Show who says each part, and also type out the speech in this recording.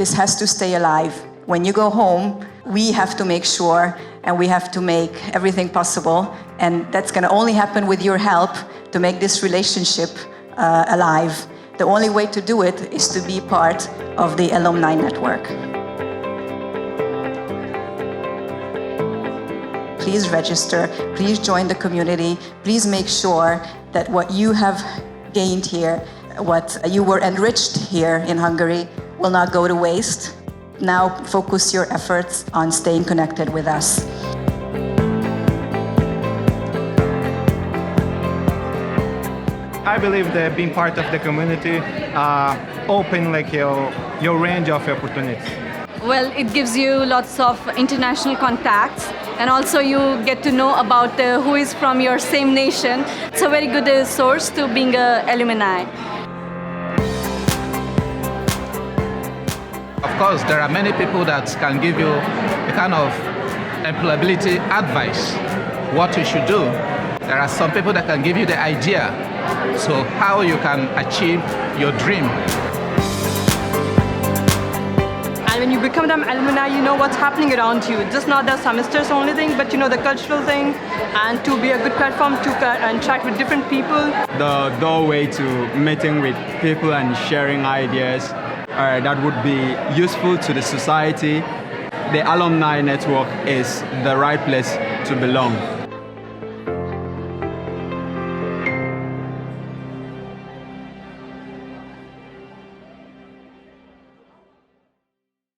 Speaker 1: this has to stay alive. When you go home, we have to make sure and we have to make everything possible, and that's going to only happen with your help to make this relationship alive. The only way to do it is to be part of the Alumni Network. Please register, please join the community, please make sure that what you have gained here, what you were enriched here in Hungary, will not go to waste. Now focus your efforts on staying connected with us.
Speaker 2: I believe that being part of the community open your range of opportunities.
Speaker 3: Well, it gives you lots of international contacts, and also you get to know about who is from your same nation. It's a very good source to being an alumni.
Speaker 4: Of course, there are many people that can give you a kind of employability advice, what you should do. There are some people that can give you the idea, so how you can achieve your dream.
Speaker 5: And when you become an alumni, you know what's happening around you. Just not the semesters only thing, but you know the cultural thing, and to be a good platform to interact with different people.
Speaker 6: The doorway to meeting with people and sharing ideas that would be useful to the society. The Alumni Network is the right place to belong.